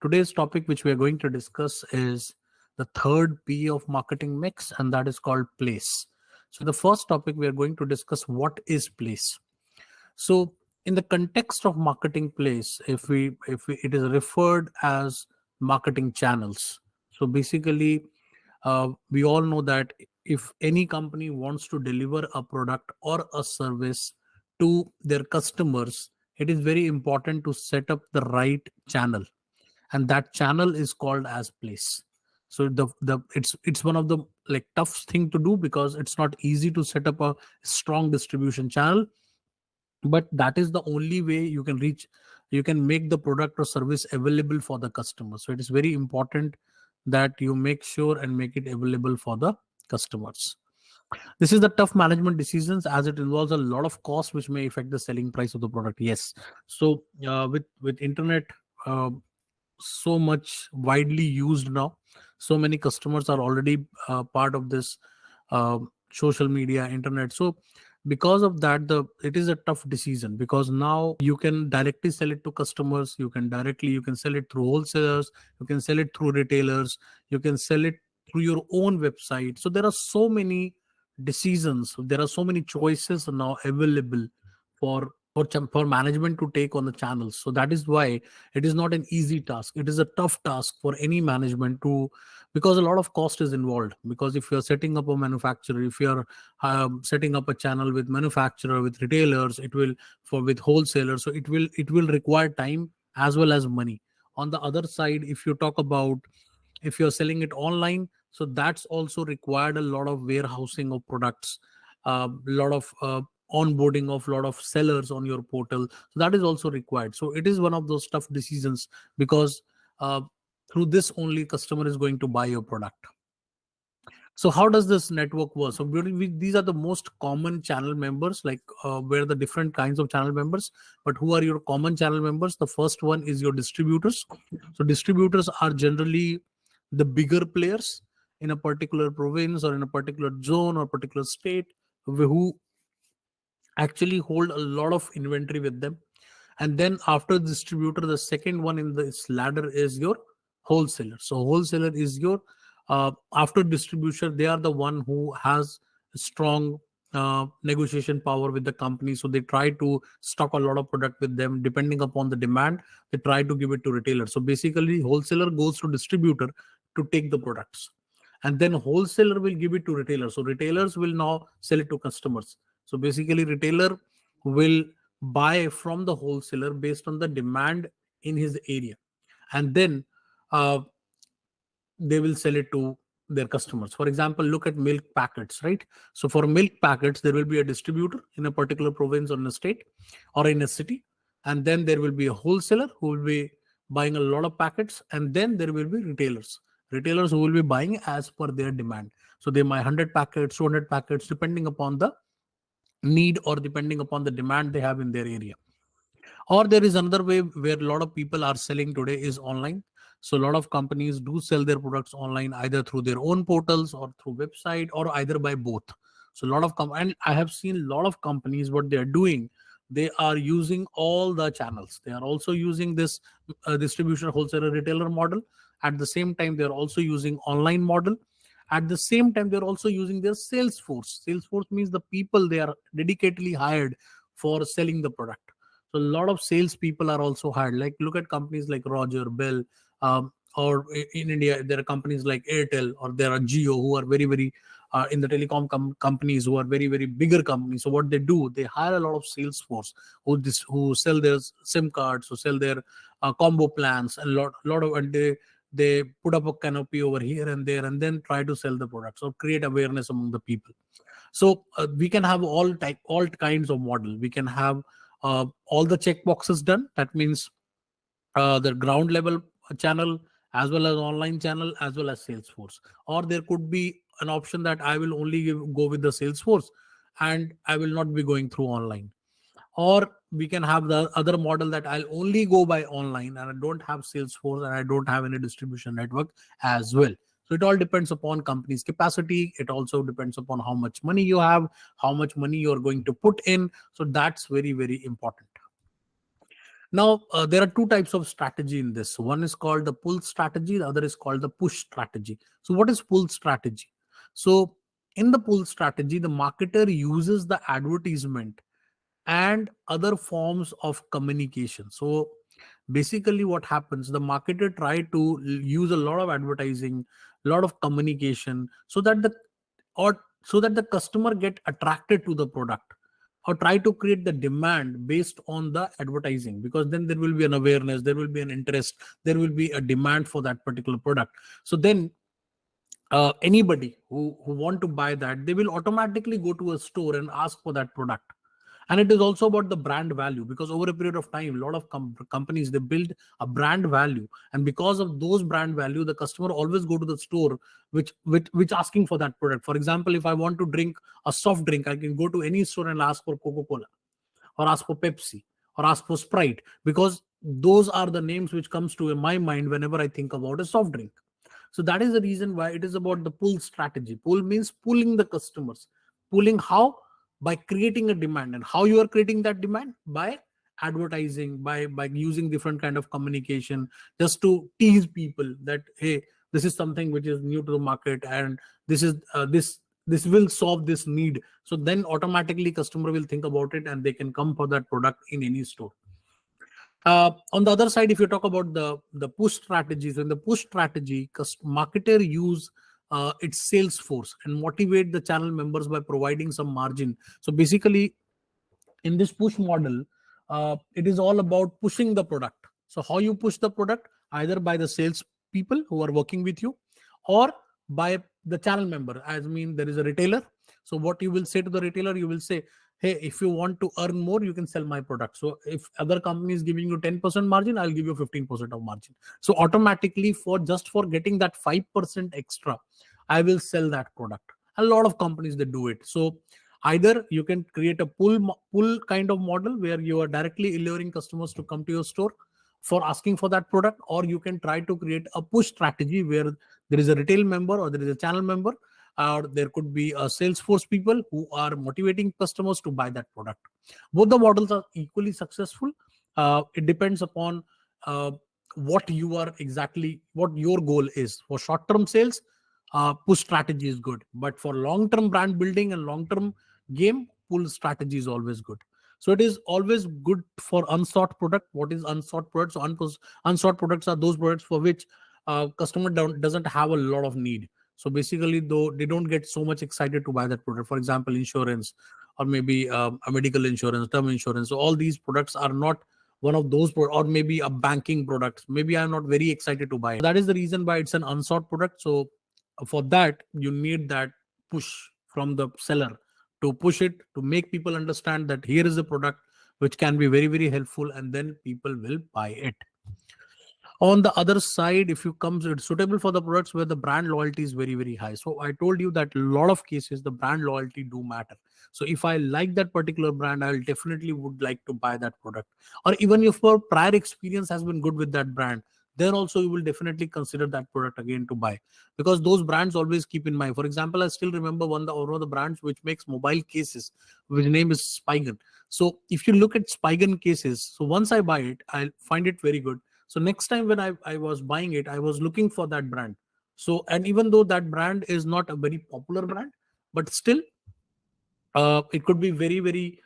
Today's topic, which we are going to discuss, is the third P of marketing mix, and that is called place. So, the first topic we are going to discuss what is place. So, in the context of marketing place, if we it is referred as marketing channels. So, basically, we all know that if any company wants to deliver a product or a service to their customers, it is very important to set up the right channel, and that channel is called as place. So it's one of the like tough thing to do, because it's not easy to set up a strong distribution channel, but that is the only way you can make the product or service available for the customer. So it is very important that you make sure and make it available for the customers. This is the tough management decisions, as it involves a lot of costs which may affect the selling price of the product. Yes. So with internet uh, so much widely used now, so many customers are already part of this uh, social media, internet. So because of that, the it is a tough decision, because now you can directly sell it to customers, you can sell it through wholesalers, you can sell it through retailers, you can sell it through your own website. So there are so many decisions, there are so many choices now available for for management to take on the channels. So that is why it is not an easy task, it is a tough task for any management to, because a lot of cost is involved. Because if you're setting up a manufacturer, if you're setting up a channel with manufacturer, with retailers, it will, for with wholesalers, so it will require time as well as money. On the other side, if you talk about, if you're selling it online, so that's also required a lot of warehousing of products, a lot of onboarding of a lot of sellers on your portal, so that is also required. So it is one of those tough decisions, because uh, through this only customer is going to buy your product. So how does this network work? So these are the most common channel members, like where the different kinds of channel members. But who are your common channel members? The first one is your distributors. So distributors are generally the bigger players in a particular province or in a particular zone or particular state, who actually hold a lot of inventory with them. And then after the distributor, the second one in this ladder is your wholesaler. So wholesaler is your, after distribution, they are the one who has strong negotiation power with the company. So they try to stock a lot of product with them. Depending upon the demand, they try to give it to retailer. So basically wholesaler goes to distributor to take the products, and then wholesaler will give it to retailer. So retailers will now sell it to customers. So basically retailer will buy from the wholesaler based on the demand in his area, and then uh, they will sell it to their customers. For example, look at milk packets, right? So for milk packets, there will be a distributor in a particular province or in a state or in a city, and then there will be a wholesaler who will be buying a lot of packets, and then there will be retailers who will be buying as per their demand. So they buy 100 packets, 200 packets, depending upon the need or depending upon the demand they have in their area. Or there is another way where a lot of people are selling today is online. So a lot of companies do sell their products online, either through their own portals or through website, or either by both. So a lot of and I have seen a lot of companies, what they are doing, they are using all the channels. They are also using this distribution wholesaler retailer model. At the same time, they are also using online model. At the same time, they're also using their sales force. Sales force means the people they are dedicatedly hired for selling the product. So a lot of sales people are also hired. Like look at companies like Roger, Bell, or in India there are companies like Airtel, or there are Geo, who are very very in the telecom companies, who are very very bigger companies. So what they do, they hire a lot of sales force who sell their SIM cards, who sell their combo plans, and lot of, and they put up a canopy over here and there, and then try to sell the products or create awareness among the people. So we can have all kinds of model. We can have all the check boxes done. That means the ground level channel, as well as online channel, as well as Salesforce. Or there could be an option that I will only go with the Salesforce, and I will not be going through online. Or we can have the other model that I'll only go by online, and I don't have Salesforce, and I don't have any distribution network as well. So it all depends upon company's capacity. It also depends upon how much money you have, how much money you're going to put in. So that's very very important. Now, there are two types of strategy in this. One is called the pull strategy, the other is called the push strategy. So, what is pull strategy? So, in the pull strategy, the marketer uses the advertisement and other forms of communication. So, basically, what happens, the marketer try to use a lot of advertising, a lot of communication, so that the customer get attracted to the product, or try to create the demand based on the advertising, because then there will be an awareness, there will be an interest, there will be a demand for that particular product. So then anybody who want to buy that, they will automatically go to a store and ask for that product. And it is also about the brand value, because over a period of time, a lot of companies, they build a brand value, and because of those brand value, the customer always go to the store which asking for that product. For example, if I want to drink a soft drink, I can go to any store and ask for Coca-Cola, or ask for Pepsi, or ask for Sprite, because those are the names which comes to my mind whenever I think about a soft drink. So that is the reason why it is about the pull strategy. Pull means pulling the customers. Pulling how? By creating a demand. And how you are creating that demand? By advertising, by using different kind of communication, just to tease people that, hey, this is something which is new to the market, and this is this will solve this need. So then automatically customer will think about it, and they can come for that product in any store. On the other side, if you talk about the push strategies, in the push strategy, marketer use its sales force and motivate the channel members by providing some margin. So basically, in this push model, it is all about pushing the product. So how you push the product? Either by the sales people who are working with you, or by the channel member. As mean, there is a retailer. So what you will say to the retailer, you will say, hey, if you want to earn more, you can sell my product. So if other company is giving you 10% margin, I'll give you 15% of margin. So automatically, for just for getting that 5% extra, I will sell that product. A lot of companies, they do it. So either you can create a pull kind of model, where you are directly alluring customers to come to your store for asking for that product, or you can try to create a push strategy, where there is a retail member, or there is a channel member, or there could be a Salesforce people who are motivating customers to buy that product. Both the models are equally successful. It depends upon uh, what you are exactly, what your goal is. For short term sales, push strategy is good, but for long term brand building and long term game, pull strategy is always good. So it is always good for unsought product. What is unsought products? So unsought products are those products for which customer doesn't have a lot of need. So basically, though, they don't get so much excited to buy that product. For example, insurance, or maybe a medical insurance, term insurance. So all these products are not one of those, or maybe a banking product. Maybe I'm not very excited to buy it. That is the reason why it's an unsought product. So for that, you need that push from the seller, to push it, to make people understand that here is a product which can be very, very helpful, and then people will buy it. On the other side, if you come, it's suitable for the products where the brand loyalty is very, very high. So I told you that a lot of cases the brand loyalty do matter. So if I like that particular brand, I'll definitely would like to buy that product. Or even if your prior experience has been good with that brand, then also you will definitely consider that product again to buy, because those brands always keep in mind. For example, I still remember one of the brands which makes mobile cases, which name is Spigen. So if you look at Spigen cases, so once I buy it, I find it very good. So next time when I was buying it, I was looking for that brand. So, and even though that brand is not a very popular brand, but still it could be very, very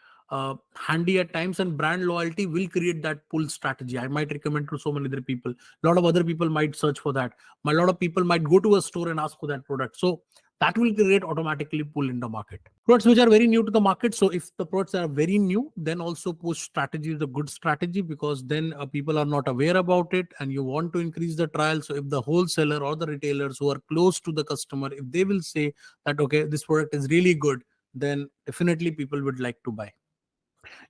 handy at times, and brand loyalty will create that pull strategy. I might recommend to so many other people. A lot of other people might search for that. A lot of people might go to a store and ask for that product. So that will create automatically pull in the market. Products which are very new to the market. So if the products are very new, then also push strategy is a good strategy, because then people are not aware about it, and you want to increase the trial. So if the wholesaler or the retailers who are close to the customer, if they will say that, okay, this product is really good, then definitely people would like to buy.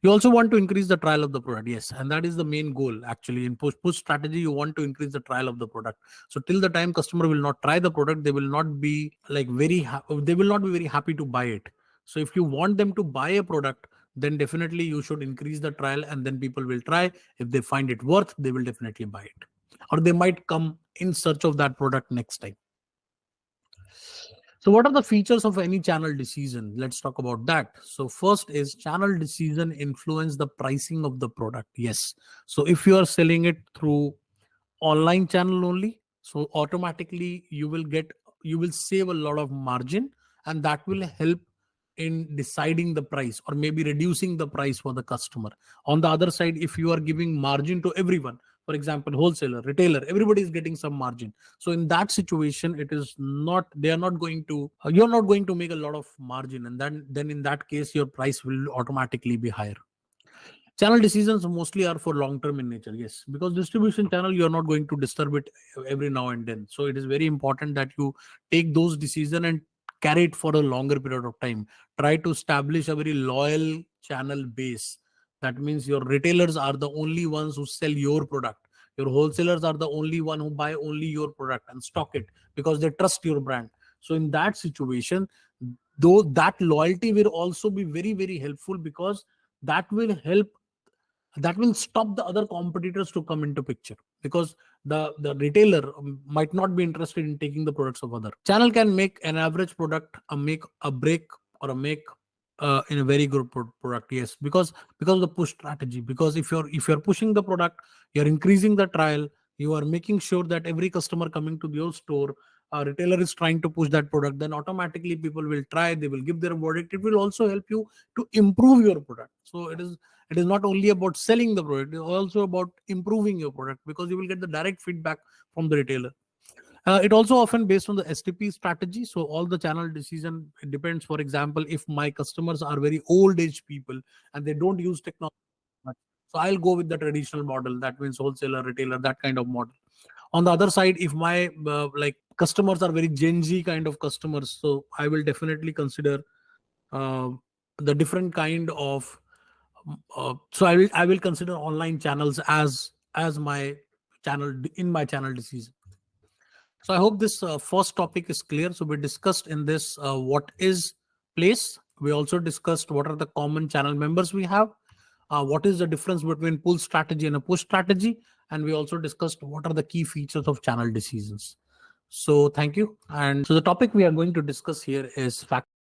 You also want to increase the trial of the product. Yes, and that is the main goal actually. In push strategy, you want to increase the trial of the product. So till the time customer will not try the product, they will not be like they will not be very happy to buy it. So if you want them to buy a product, then definitely you should increase the trial, and then people will try. If they find it worth, they will definitely buy it, or they might come in search of that product next time. So what are the features of any channel decision? Let's talk about that. So first is channel decision influence the pricing of the product. Yes. So if you are selling it through online channel only, so automatically you will save a lot of margin, and that will help in deciding the price or maybe reducing the price for the customer. On the other side, if you are giving margin to everyone, for example wholesaler, retailer, everybody is getting some margin, so in that situation it is not, they are not going to, you're not going to make a lot of margin, and then in that case your price will automatically be higher. Channel decisions mostly are for long term in nature, yes, because distribution channel you are not going to disturb it every now and then. So it is very important that you take those decisions and carry it for a longer period of time. Try to establish a very loyal channel base. That means your retailers are the only ones who sell your product. Your wholesalers are the only one who buy only your product and stock it because they trust your brand. So in that situation, though that loyalty will also be very very helpful, because that will help, that will stop the other competitors to come into picture, because the retailer might not be interested in taking the products of other channel. Can make an average product a make a break or a make in a very good product, yes, because of the push strategy. Because if you're pushing the product, you're increasing the trial, you are making sure that every customer coming to your store, a retailer is trying to push that product, then automatically people will try, they will give their verdict. It will also help you to improve your product. So it is not only about selling the product, it's also about improving your product, because you will get the direct feedback from the retailer. It also often based on the STP strategy. So all the channel decision, it depends. For example, if my customers are very old age people and they don't use technology much, so I'll go with the traditional model. That means wholesaler, retailer, that kind of model. On the other side, if my like customers are very Gen Z kind of customers, so I will definitely consider uh, the different kind of so I will consider online channels as my channel in my channel decision. So I hope this first topic is clear. So we discussed in this what is place. We also discussed what are the common channel members we have, what is the difference between pull strategy and a push strategy, and we also discussed what are the key features of channel decisions. So thank you. And so the topic we are going to discuss here is